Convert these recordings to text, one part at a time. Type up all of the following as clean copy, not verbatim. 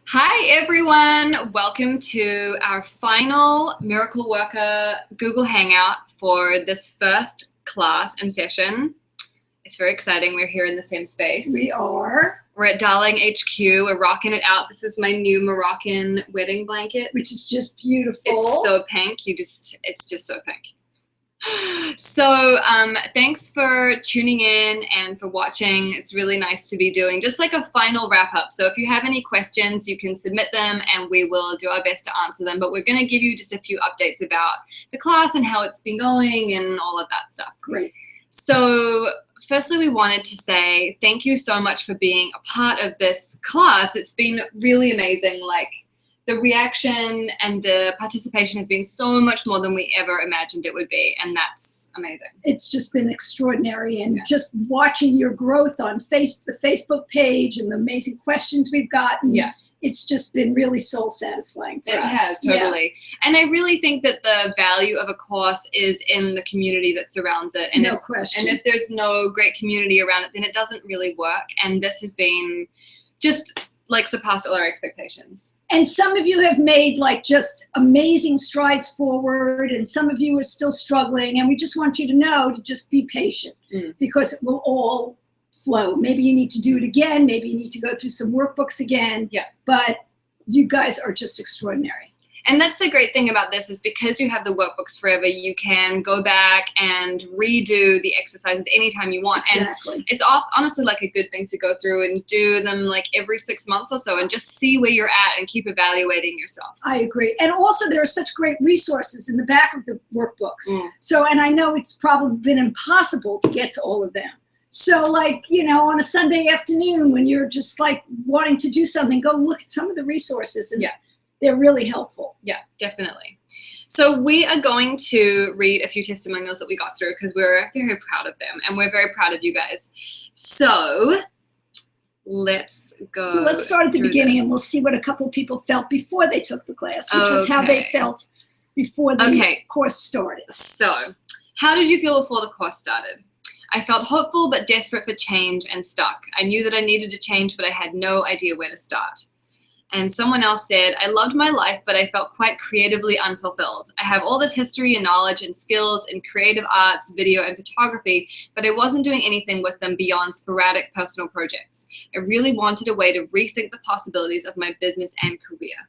Hi everyone, welcome to our final Miracle Worker Google Hangout for this first class and session. It's very exciting, we're here in the same space. We are. We're at Darling HQ, we're rocking it out. This is my new Moroccan wedding blanket. Which is just beautiful. It's so pink, it's just so pink. So thanks for tuning in and for watching. It's really nice to be doing just like a final wrap up. So if you have any questions, you can submit them and we will do our best to answer them. But we're going to give you just a few updates about the class and how it's been going and all of that stuff. Great. So firstly, we wanted to say thank you so much for being a part of this class. It's been really amazing. Like, the reaction and the participation has been so much more than we ever imagined it would be, and that's amazing. It's just been extraordinary, and just watching your growth on the Facebook page and the amazing questions we've gotten. Yeah. It's just been really soul satisfying for us. It has, totally. Yeah. And I really think that the value of a course is in the community that surrounds it. And no question. And if there's no great community around it, then it doesn't really work. And this has been just like surpassed all our expectations. And some of you have made like just amazing strides forward, and some of you are still struggling, and we just want you to know to just be patient because it will all flow. Maybe you need to do it again, maybe you need to go through some workbooks again. Yeah. But you guys are just extraordinary. And that's the great thing about this is because you have the workbooks forever, you can go back and redo the exercises anytime you want. Exactly. And it's honestly like a good thing to go through and do them like every 6 months or so and just see where you're at and keep evaluating yourself. I agree. And also there are such great resources in the back of the workbooks. So, and I know it's probably been impossible to get to all of them. So like, you know, on a Sunday afternoon when you're just like wanting to do something, go look at some of the resources and they're really helpful. Yeah, definitely. So we are going to read a few testimonials that we got through because we're very proud of them and we're very proud of you guys. So let's go. So let's start at the beginning and we'll see what a couple of people felt before they took the class, which was how they felt before the course started. So how did you feel before the course started? I felt hopeful but desperate for change and stuck. I knew that I needed to change, but I had no idea where to start. And someone else said, I loved my life, but I felt quite creatively unfulfilled. I have all this history and knowledge and skills in creative arts, video, and photography, but I wasn't doing anything with them beyond sporadic personal projects. I really wanted a way to rethink the possibilities of my business and career.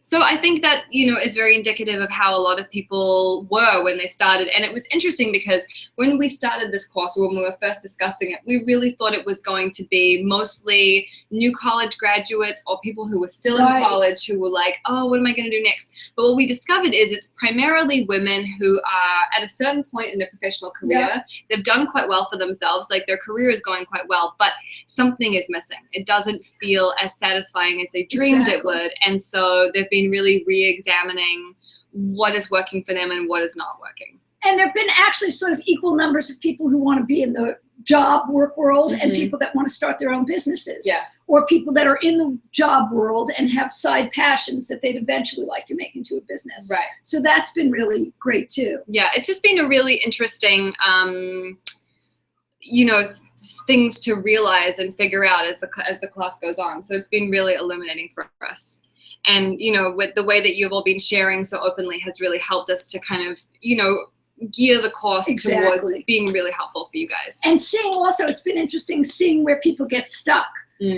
So I think that, you know, is very indicative of how a lot of people were when they started. And it was interesting because when we started this course, or when we were first discussing it, we really thought it was going to be mostly new college graduates or people who were still in college who were like, oh, what am I going to do next? But what we discovered is it's primarily women who are at a certain point in their professional career. They've done quite well for themselves. Like their career is going quite well, but something is missing. It doesn't feel as satisfying as they dreamed it would. And so they've been really re-examining what is working for them and what is not working. And there have been actually sort of equal numbers of people who want to be in the job work world and people that want to start their own businesses. Yeah. Or people that are in the job world and have side passions that they'd eventually like to make into a business. Right. So that's been really great too. Yeah, it's just been a really interesting, you know, things to realize and figure out as the class goes on. So it's been really illuminating for us. And, you know, with the way that you've all been sharing so openly has really helped us to kind of, you know, gear the course towards being really helpful for you guys. And seeing also, it's been interesting seeing where people get stuck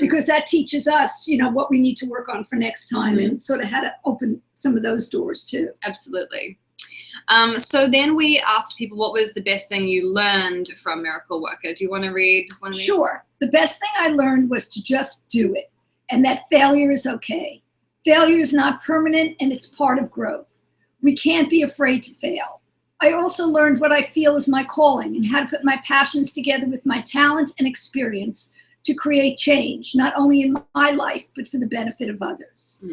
because that teaches us, you know, what we need to work on for next time and sort of how to open some of those doors too. Absolutely. So then we asked people what was the best thing you learned from Miracle Worker. Do you want to read one of these? Sure. The best thing I learned was to just do it and that failure is okay. Failure is not permanent and it's part of growth. We can't be afraid to fail. I also learned what I feel is my calling and how to put my passions together with my talent and experience to create change, not only in my life, but for the benefit of others.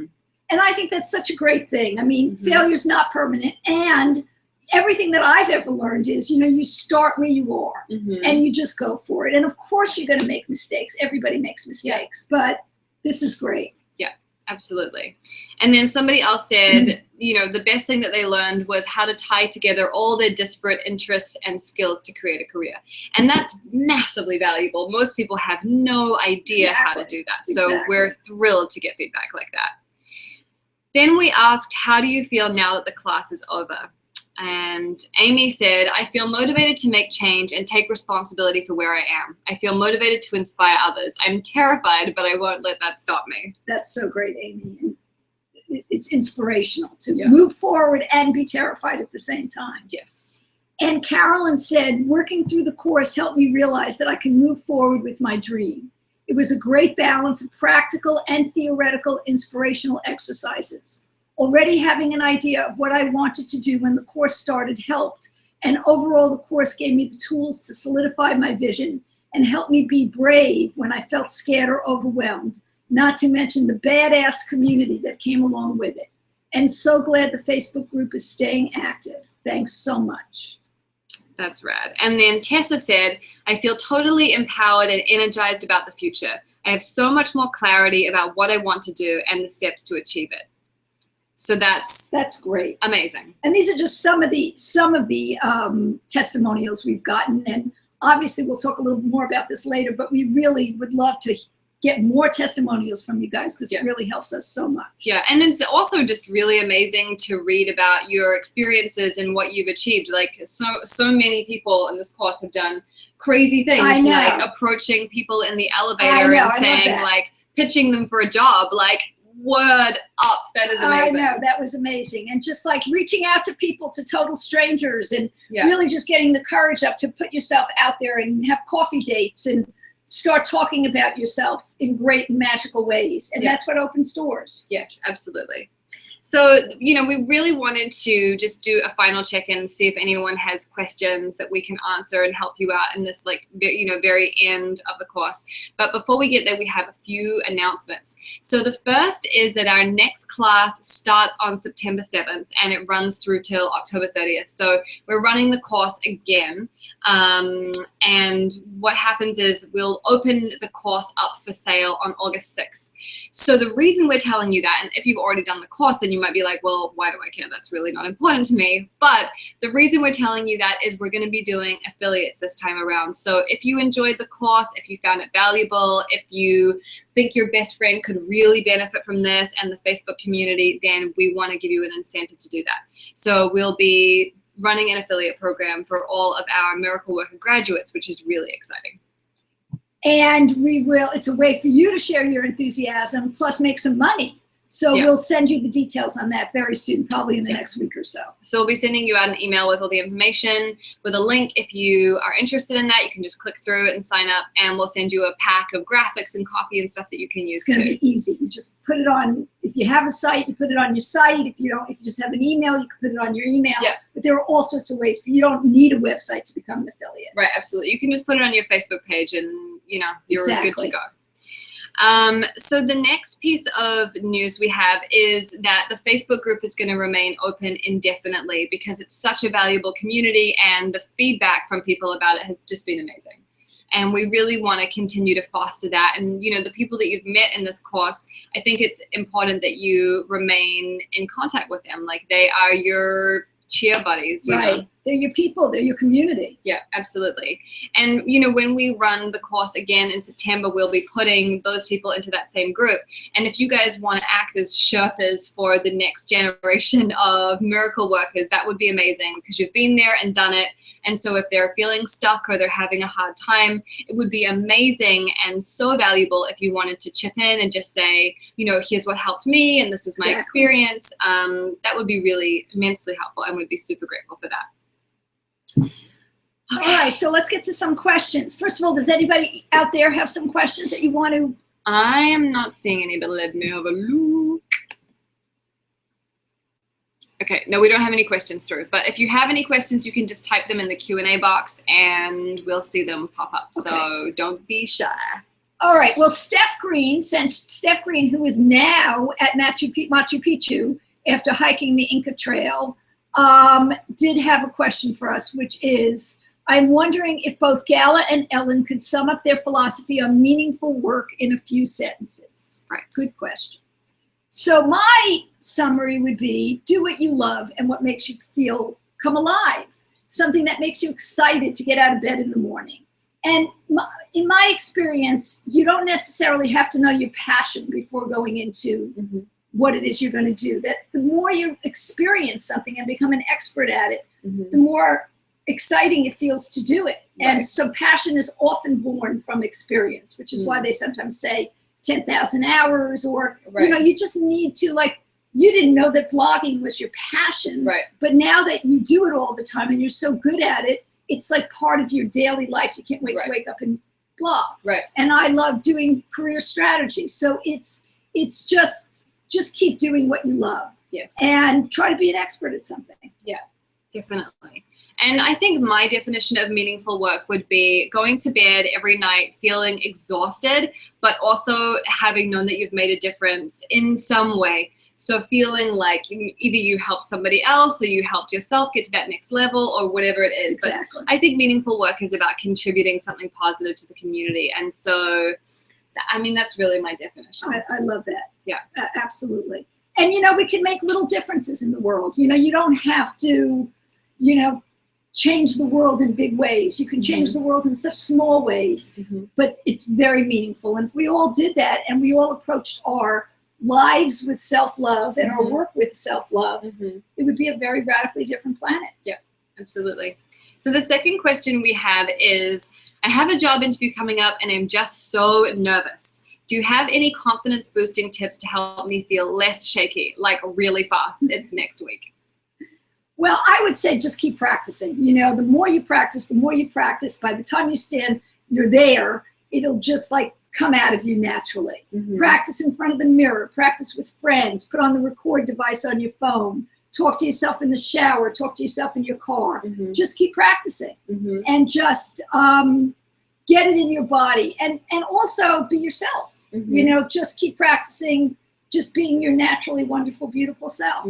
And I think that's such a great thing. I mean, failure is not permanent. And everything that I've ever learned is, you know, you start where you are and you just go for it. And of course, you're going to make mistakes. Everybody makes mistakes, but this is great. Yeah. Absolutely. And then somebody else said, the best thing that they learned was how to tie together all their disparate interests and skills to create a career. And that's massively valuable. Most people have no idea how to do that. So we're thrilled to get feedback like that. Then we asked, how do you feel now that the class is over? And Amy said, I feel motivated to make change and take responsibility for where I am. I feel motivated to inspire others. I'm terrified, but I won't let that stop me. That's so great, Amy. It's inspirational to move forward and be terrified at the same time. Yes. And Carolyn said, working through the course helped me realize that I can move forward with my dream. It was a great balance of practical and theoretical inspirational exercises. Already having an idea of what I wanted to do when the course started helped, and overall the course gave me the tools to solidify my vision and help me be brave when I felt scared or overwhelmed, not to mention the badass community that came along with it. And so glad the Facebook group is staying active. Thanks so much. That's rad. And then Tessa said, I feel totally empowered and energized about the future. I have so much more clarity about what I want to do and the steps to achieve it. So that's great. Amazing. And these are just some of the testimonials we've gotten. And obviously we'll talk a little more about this later, but we really would love to get more testimonials from you guys because it really helps us so much. Yeah, and it's also just really amazing to read about your experiences and what you've achieved. Like so many people in this course have done crazy things, like approaching people in the elevator and saying, like, pitching them for a job, like, word up. That is amazing. I know, that was amazing. And just like reaching out to people, to total strangers, and really just getting the courage up to put yourself out there and have coffee dates and start talking about yourself in great and magical ways. And that's what opens doors. Yes, absolutely. So, we really wanted to just do a final check-in, see if anyone has questions that we can answer and help you out in this, very end of the course. But before we get there, we have a few announcements. So the first is that our next class starts on September 7th and it runs through till October 30th. So we're running the course again. And what happens is we'll open the course up for sale on August 6th. So the reason we're telling you that, and if you've already done the course, then you might be like, well, why do I care? That's really not important to me. But the reason we're telling you that is we're going to be doing affiliates this time around. So if you enjoyed the course, if you found it valuable, if you think your best friend could really benefit from this and the Facebook community, then we want to give you an incentive to do that. So we'll be running an affiliate program for all of our Miracle Worker graduates, which is really exciting. And it's a way for you to share your enthusiasm plus make some money. So we'll send you the details on that very soon, probably in the next week or so. So we'll be sending you out an email with all the information, with a link. If you are interested in that, you can just click through it and sign up, and we'll send you a pack of graphics and copy and stuff that you can use. It's going to be easy. You just put it on. If you have a site, you put it on your site. If you just have an email, you can put it on your email. Yeah. But there are all sorts of ways. You don't need a website to become an affiliate. Right, absolutely. You can just put it on your Facebook page, and you're good to go. So the next piece of news we have is that the Facebook group is going to remain open indefinitely because it's such a valuable community and the feedback from people about it has just been amazing. And we really want to continue to foster that. And, the people that you've met in this course, I think it's important that you remain in contact with them. Like, they are your cheer buddies, you know? They're your people, they're your community. Yeah, absolutely. And, when we run the course again in September, we'll be putting those people into that same group. And if you guys want to act as Sherpas for the next generation of miracle workers, that would be amazing because you've been there and done it. And so if they're feeling stuck or they're having a hard time, it would be amazing and so valuable if you wanted to chip in and just say, here's what helped me and this was my experience. That would be really immensely helpful, and we'd be super grateful for that. Okay. All right, so let's get to some questions. First of all, does anybody out there have some questions that you want to? I am not seeing any, but let me have a look. Okay, no, we don't have any questions through. But if you have any questions, you can just type them in the Q&A box, and we'll see them pop up. Okay. So don't be shy. All right. Well, Steph Green, who is now at Machu Picchu after hiking the Inca Trail, did have a question for us, which is, I'm wondering if both Gala and Ellen could sum up their philosophy on meaningful work in a few sentences. Right. Good question. So my summary would be, do what you love and what makes you feel come alive. Something that makes you excited to get out of bed in the morning. And in my experience, you don't necessarily have to know your passion before going into what it is you're going to do. That the more you experience something and become an expert at it, the more exciting it feels to do it. Right. And so passion is often born from experience, which is why they sometimes say 10,000 hours, or, you know, you just need to, like, you didn't know that blogging was your passion, but now that you do it all the time and you're so good at it, it's like part of your daily life. You can't wait to wake up and blog. And I love doing career strategy. So it's just keep doing what you love. Yes. And try to be an expert at something. Yeah, definitely. And I think my definition of meaningful work would be going to bed every night feeling exhausted, but also having known that you've made a difference in some way. So feeling like either you helped somebody else or you helped yourself get to that next level or whatever it is. Exactly. But I think meaningful work is about contributing something positive to the community. And so, I mean, that's really my definition. I love that. Yeah. Absolutely. And, you know, we can make little differences in the world. You know, you don't have to, you know, change the world in big ways. You can change the world in such small ways, but it's very meaningful. And if we all did that and we all approached our lives with self-love and our work with self-love, it would be a very radically different planet. Yeah, absolutely. So the second question we have is, I have a job interview coming up and I'm just so nervous. Do you have any confidence boosting tips to help me feel less shaky, like really fast? It's next week. Well, I would say just keep practicing. You know, the more you practice, by the time you stand, you're there, it'll just like come out of you naturally. Practice in front of the mirror, practice with friends, put on the record device on your phone, talk to yourself in the shower, talk to yourself in your car. Just keep practicing and just get it in your body, and also be yourself. You know, just keep practicing, just being your naturally wonderful, beautiful self.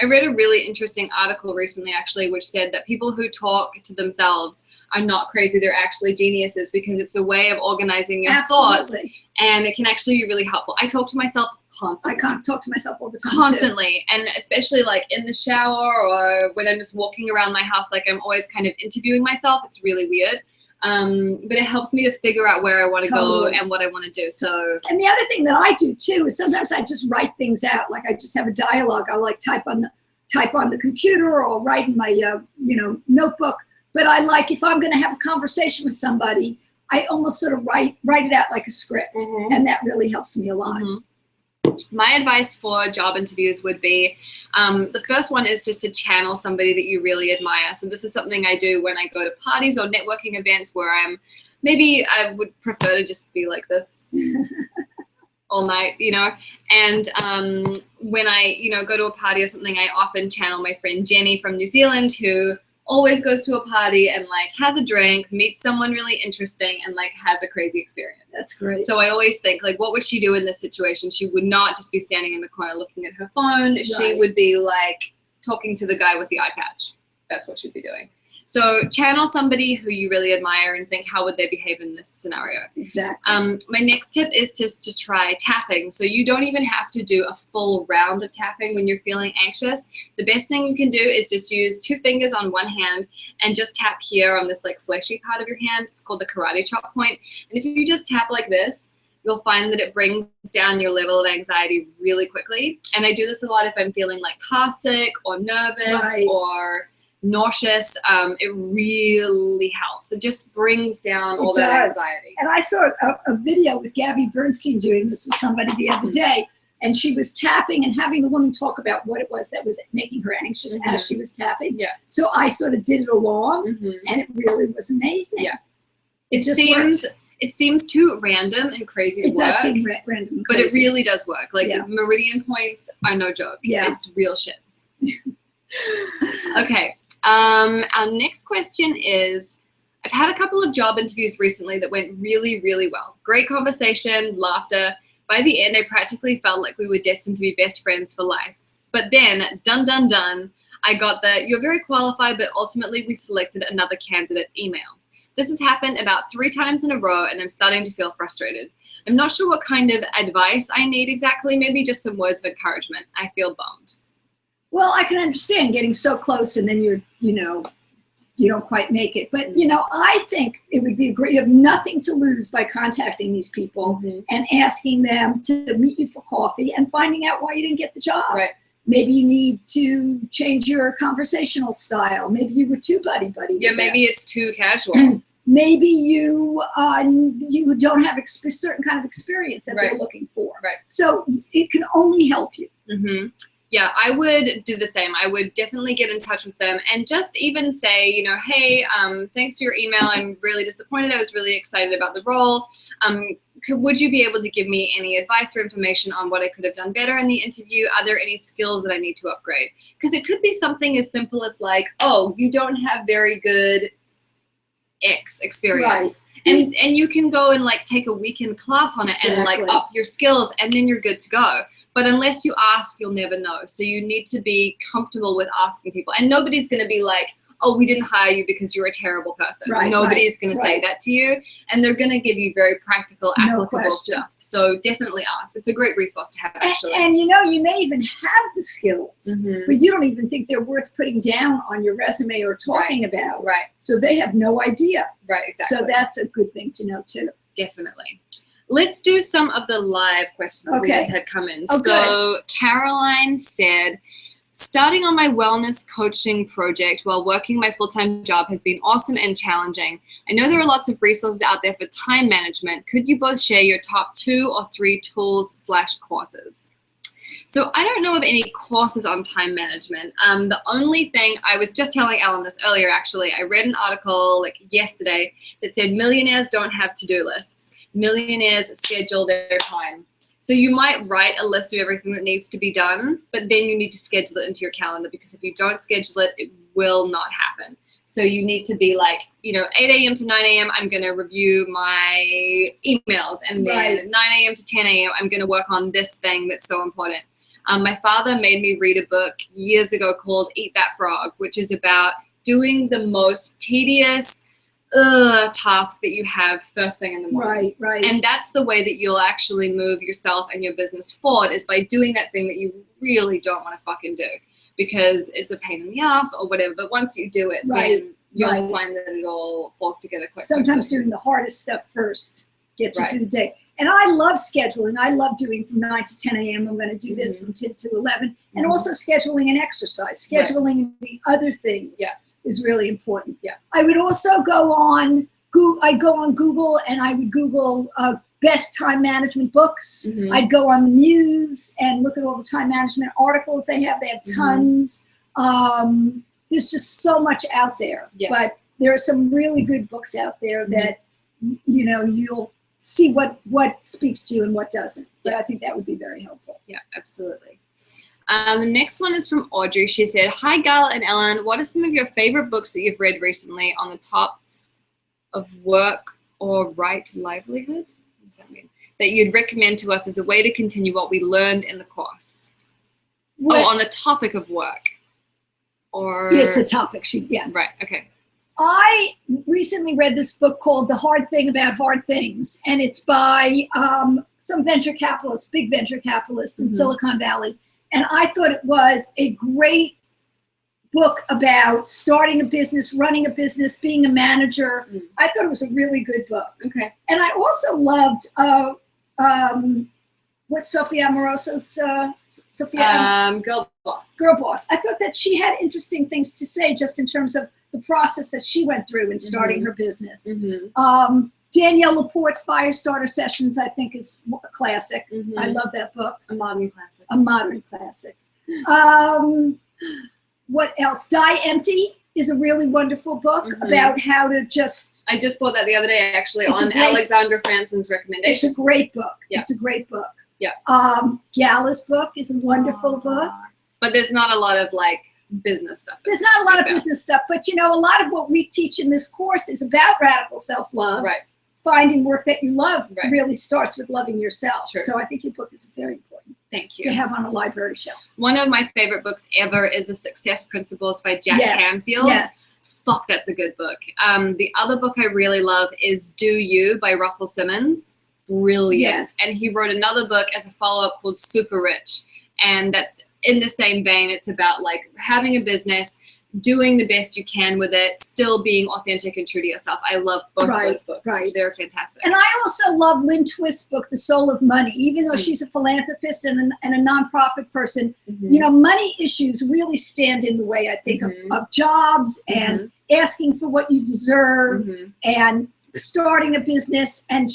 I read a really interesting article recently, actually, which said that people who talk to themselves are not crazy. They're actually geniuses, because it's a way of organizing your thoughts, and it can actually be really helpful. I talk to myself constantly. I can't talk to myself all the time. Constantly. And especially like in the shower or when I'm just walking around my house, like I'm always kind of interviewing myself. It's really weird. But it helps me to figure out where I want to go and what I want to do. So, and the other thing that I do too is sometimes I just write things out. Like I just have a dialogue. I'll like type on the computer or write in my you know, notebook. But I like, if I'm going to have a conversation with somebody, I almost sort of write it out like a script, and that really helps me a lot. My advice for job interviews would be, the first one is just to channel somebody that you really admire. So this is something I do when I go to parties or networking events where I would prefer to just be like this all night, you know. And when I, you know, go to a party or something, I often channel my friend Jenny from New Zealand, who always goes to a party and like has a drink, meets someone really interesting, and like has a crazy experience. That's great. So I always think, like, what would she do in this situation? She would not just be standing in the corner looking at her phone. Right. She would be like talking to the guy with the eye patch. That's what she'd be doing. So channel somebody who you really admire and think, how would they behave in this scenario? Exactly. My next tip is just to try tapping. So you don't even have to do a full round of tapping when you're feeling anxious. The best thing you can do is just use 2 fingers on one hand and just tap here on this like fleshy part of your hand. It's called the karate chop point. And if you just tap like this, you'll find that it brings down your level of anxiety really quickly. And I do this a lot if I'm feeling like car sick or nervous or nauseous. It really helps. It just brings down all that anxiety. And I saw a video with Gabby Bernstein doing this with somebody the other day, and she was tapping and having the woman talk about what it was that was making her anxious as she was tapping. Yeah. So I sort of did it along, and it really was amazing. Yeah. It seems too random and crazy to work. It does seem random and crazy. But it really does work. Like meridian points are no joke. Yeah. It's real shit. Okay. Our next question is, I've had a couple of job interviews recently that went really, really well. Great conversation, laughter. By the end, I practically felt like we were destined to be best friends for life. But then, dun, dun, dun, I got the, you're very qualified, but ultimately we selected another candidate email. This has happened about 3 times in a row, and I'm starting to feel frustrated. I'm not sure what kind of advice I need exactly, maybe just some words of encouragement. I feel bummed. Well, I can understand getting so close and then you don't quite make it. But, I think it would be great. You have nothing to lose by contacting these people and asking them to meet you for coffee and finding out why you didn't get the job. Right. Maybe you need to change your conversational style. Maybe you were too buddy-buddy. Yeah, maybe it's too casual. Maybe you don't have certain kind of experience that they're looking for. Right. So it can only help you. Mm-hmm. Yeah, I would do the same. I would definitely get in touch with them and just even say, hey, thanks for your email. I'm really disappointed. I was really excited about the role. Would you be able to give me any advice or information on what I could have done better in the interview? Are there any skills that I need to upgrade? Because it could be something as simple as like, oh, you don't have very good X experience. Right. And you can go and like take a weekend class on it and like up your skills, and then you're good to go. But unless you ask, you'll never know. So you need to be comfortable with asking people. And nobody's going to be like, oh, we didn't hire you because you're a terrible person. Right, Nobody's going to say that to you. And they're going to give you very practical, applicable stuff. So definitely ask. It's a great resource to have, actually. And you may even have the skills, but you don't even think they're worth putting down on your resume or talking about. Right. So they have no idea. Right, exactly. So that's a good thing to know, too. Definitely. Let's do some of the live questions that we just had come in. Okay. So Caroline said, starting on my wellness coaching project while working my full-time job has been awesome and challenging. I know there are lots of resources out there for time management. Could you both share your top 2 or 3 tools/courses? So I don't know of any courses on time management. The only thing, I was just telling Ellen this earlier, actually. I read an article like yesterday that said millionaires don't have to-do lists. Millionaires schedule their time. So you might write a list of everything that needs to be done, but then you need to schedule it into your calendar, because if you don't schedule it, it will not happen. So you need to be like, 8 a.m. to 9 a.m., I'm going to review my emails. And then 9 a.m. to 10 a.m., I'm going to work on this thing that's so important. My father made me read a book years ago called Eat That Frog, which is about doing the most tedious task that you have first thing in the morning. Right. And that's the way that you'll actually move yourself and your business forward, is by doing that thing that you really don't want to fucking do, because it's a pain in the ass or whatever. But once you do it, then you'll find that it all falls together quick. Sometimes doing the hardest stuff first gets you through the day. And I love scheduling. I love doing from 9 to 10 a.m. I'm going to do this from 10 to 11. And also scheduling and exercise. Scheduling the other things is really important. Yeah. I would also go on Google. I'd go on Google and I would Google best time management books. I'd go on the Muse and look at all the time management articles they have. They have tons. There's just so much out there. Yeah. But there are some really good books out there that, you'll see what speaks to you and what doesn't. But I think that would be very helpful. Yeah, absolutely. The next one is from Audrey. She said, hi, Gal and Ellen. What are some of your favorite books that you've read recently on the top of work or right livelihood? What does that mean? That you'd recommend to us as a way to continue what we learned in the course? On the topic of work. Or it's a topic. Right, okay. I recently read this book called The Hard Thing About Hard Things, and it's by some venture capitalists, big venture capitalists in Silicon Valley. And I thought it was a great book about starting a business, running a business, being a manager. I thought it was a really good book. Okay. And I also loved what's Sophia Amoroso's Girl Boss. Girl Boss. I thought that she had interesting things to say just in terms of the process that she went through in starting her business. Danielle Laporte's Firestarter Sessions, I think, is a classic. I love that book. A modern classic. A modern classic. What else? Die Empty is a really wonderful book about how to just... I just bought that the other day, actually, on Alexandra Franson's recommendation. It's a great book. Yeah. It's a great book. Yeah. Gala's book is a wonderful book. But there's not a lot of, business stuff. There's not a lot of business stuff, but, a lot of what we teach in this course is about radical self-love. Right. Finding work that you love really starts with loving yourself. True. So I think your book is very important. Thank you. To have on a library shelf. One of my favorite books ever is The Success Principles by Jack Canfield. Yes. fuck, that's a good book. The other book I really love is Do You by Russell Simmons. Brilliant. Yes. And he wrote another book as a follow-up called Super Rich. And that's in the same vein. It's about like having a business, doing the best you can with it, still being authentic and true to yourself. I love both of those books. Right. They're fantastic. And I also love Lynn Twist's book, The Soul of Money. Even though she's a philanthropist and a nonprofit person, you know, money issues really stand in the way, I think, of jobs and asking for what you deserve and starting a business. And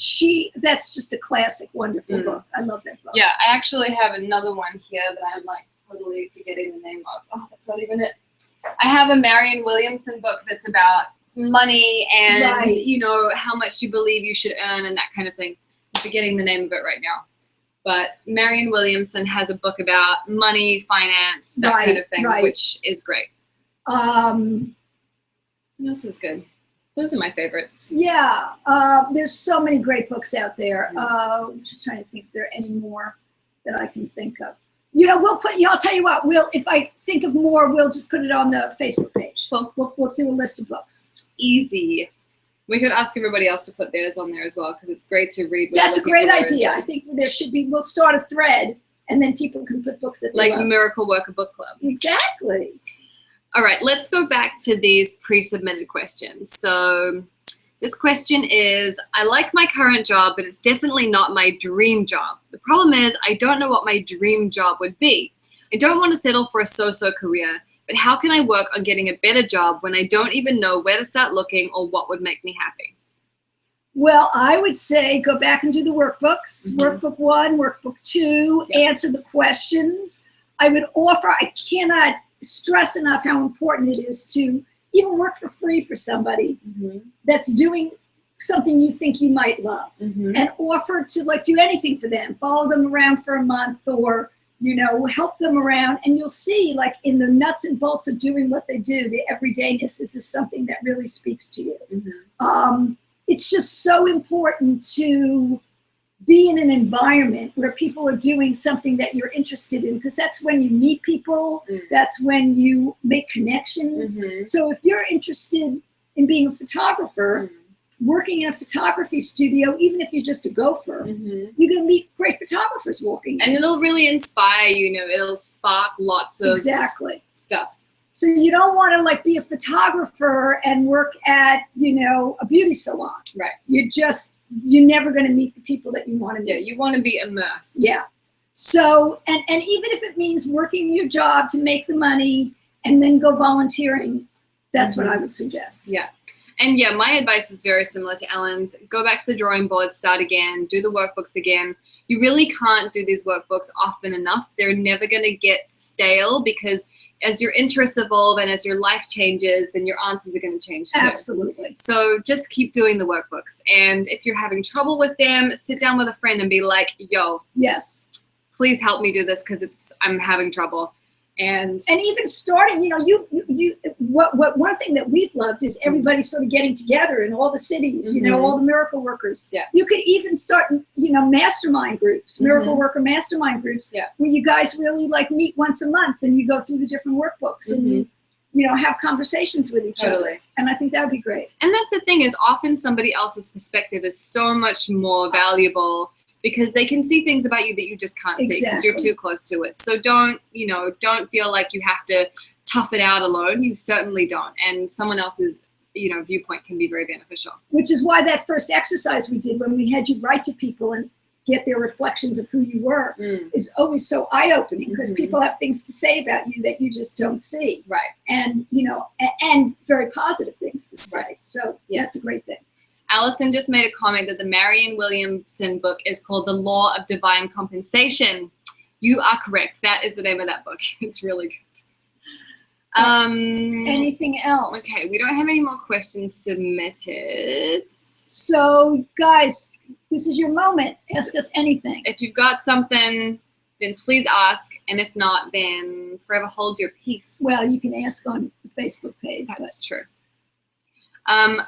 that's just a classic, wonderful book. I love that book. Yeah, I actually have another one here that I'm like totally forgetting the name of. Oh, that's not even it. I have a Marianne Williamson book that's about money and, you know, how much you believe you should earn and that kind of thing. I'm forgetting the name of it right now. But Marianne Williamson has a book about money, finance, that kind of thing, which is great. This is good. Those are my favorites. Yeah. There's so many great books out there. I'm just trying to think if there are any more that I can think of. You know, I'll tell you what, if I think of more, we'll just put it on the Facebook page. We'll do a list of books. Easy. We could ask everybody else to put theirs on there as well, because it's great to read. That's a great idea. I think we'll start a thread, and then people can put books that they love. Like Miracle Worker Book Club. Exactly. All right, let's go back to these pre-submitted questions. So this question is, I like my current job, but it's definitely not my dream job. The problem is I don't know what my dream job would be. I don't want to settle for a so-so career, but how can I work on getting a better job when I don't even know where to start looking or what would make me happy? Well, I would say go back and do the workbooks. Workbook 1, workbook 2, answer the questions. I would offer, I cannot stress enough how important it is to even work for free for somebody that's doing something you think you might love, and offer to like do anything for them, follow them around for a month, or, you know, help them around. And you'll see, like, in the nuts and bolts of doing what they do, the everydayness is something that really speaks to you. It's just so important to be in an environment where people are doing something that you're interested in, because that's when you meet people, that's when you make connections. So if you're interested in being a photographer, working in a photography studio, even if you're just a gopher, you're going to meet great photographers walking in. And it'll really inspire you, you know, it'll spark lots of stuff. So you don't want to like be a photographer and work at, you know, a beauty salon. Right. You're never going to meet the people that you want to meet. Yeah, you want to be immersed. Yeah. So, and even if it means working your job to make the money and then go volunteering, that's what I would suggest. Yeah. And yeah, my advice is very similar to Ellen's. Go back to the drawing board, start again, do the workbooks again. You really can't do these workbooks often enough. They're never going to get stale, because as your interests evolve and as your life changes, then your answers are going to change too. Absolutely. So just keep doing the workbooks. And if you're having trouble with them, sit down with a friend and be like, yo, yes, please help me do this, because I'm having trouble. And even starting, you know, one thing that we've loved is everybody sort of getting together in all the cities, you know, all the miracle workers. Yeah. You could even start, you know, mastermind groups, miracle worker mastermind groups, where you guys really like meet once a month and you go through the different workbooks and you know, have conversations with each other. And I think that would be great. And that's the thing, is often somebody else's perspective is so much more valuable, because they can see things about you that you just can't see because you're too close to it. So don't feel like you have to tough it out alone. You certainly don't. And someone else's, you know, viewpoint can be very beneficial. Which is why that first exercise we did when we had you write to people and get their reflections of who you were is always so eye-opening, because people have things to say about you that you just don't see. Right. And, you know, and very positive things to say. Right. So that's a great thing. Allison just made a comment that the Marianne Williamson book is called The Law of Divine Compensation. You are correct. That is the name of that book. It's really good. Anything else? Okay, we don't have any more questions submitted. So, guys, this is your moment. Ask us anything. If you've got something, then please ask. And if not, then forever hold your peace. Well, you can ask on the Facebook page. That's true.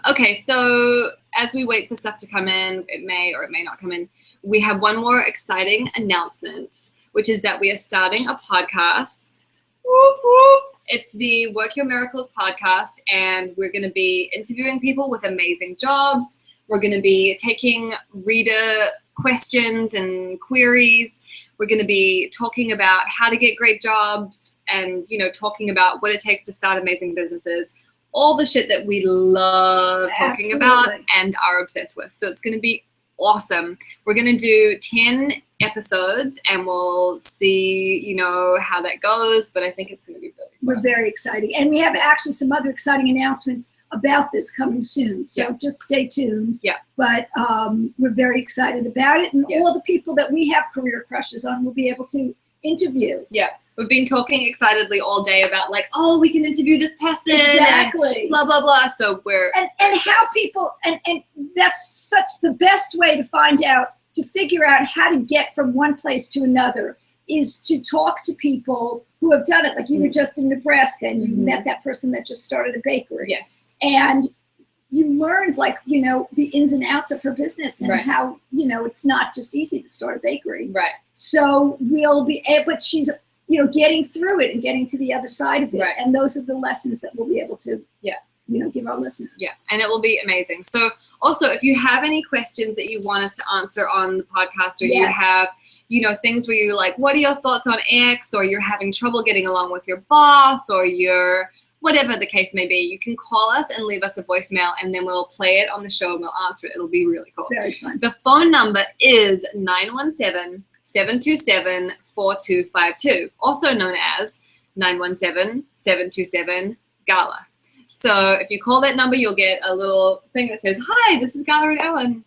Okay, so as we wait for stuff to come in, it may or it may not come in, we have one more exciting announcement, which is that we are starting a podcast. Whoop, whoop. It's the Work Your Miracles podcast, and we're going to be interviewing people with amazing jobs. We're going to be taking reader questions and queries. We're going to be talking about how to get great jobs and, talking about what it takes to start amazing businesses. All the shit that we love talking about and are obsessed with. So it's going to be awesome. We're going to do 10 episodes and we'll see, how that goes. But I think it's going to be really fun. We're very excited. And we have actually some other exciting announcements about this coming soon. So just stay tuned. Yeah. But we're very excited about it. And all the people that we have career crushes on, we'll be able to interview. Yeah. We've been talking excitedly all day about we can interview this person. Exactly. And blah, blah, blah. So we're... And how people... And that's such the best way to figure out how to get from one place to another is to talk to people who have done it. Like you were just in Nebraska and you met that person that just started a bakery. Yes. And you learned the ins and outs of her business and how, it's not just easy to start a bakery. Right. So we'll be able, but she's, getting through it and getting to the other side of it. Right. And those are the lessons that we'll be able to, give our listeners. Yeah. And it will be amazing. So also, if you have any questions that you want us to answer on the podcast, or you have, things where you're like, what are your thoughts on X, or you're having trouble getting along with your boss, or you're whatever the case may be, you can call us and leave us a voicemail, and then we'll play it on the show and we'll answer it. It'll be really cool. Very fun. The phone number is 917-727-4252, also known as 917-727-GALA. So if you call that number, you'll get a little thing that says, hi, this is Gala and Ellen.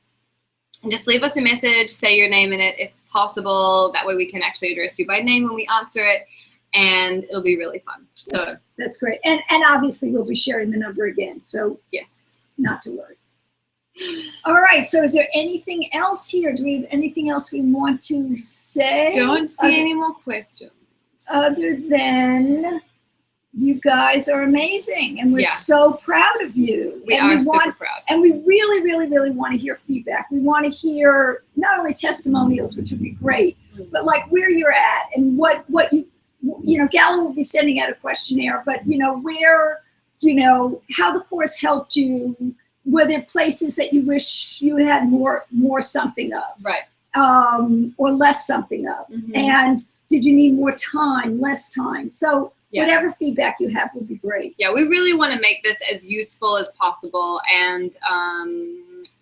And just leave us a message, say your name in it if possible. That way we can actually address you by name when we answer it. And it'll be really fun. So that's great. And obviously we'll be sharing the number again. So yes, not to worry. All right. So is there anything else here? Do we have anything else we want to say? Don't see any more questions. Other than you guys are amazing and we're so proud of you. We are super proud. And we really, really, really want to hear feedback. We want to hear not only testimonials, which would be great, but where you're at and what you Gala will be sending out a questionnaire, but where, how the course helped you. Were there places that you wish you had more something of? Right. Or less something of? And did you need more time, less time? So whatever feedback you have would be great. Yeah, we really want to make this as useful as possible, and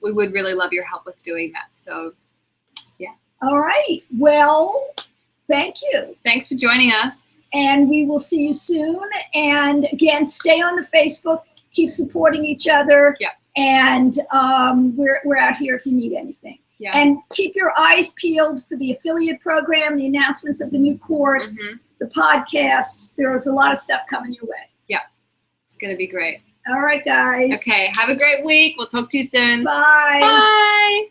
we would really love your help with doing that. So, yeah. All right. Well, thank you. Thanks for joining us. And we will see you soon. And again, stay on the Facebook. Keep supporting each other. Yeah. And we're out here if you need anything. Yeah. And keep your eyes peeled for the affiliate program, the announcements of the new course, the podcast. There's a lot of stuff coming your way. Yeah. It's going to be great. All right, guys. Okay. Have a great week. We'll talk to you soon. Bye. Bye.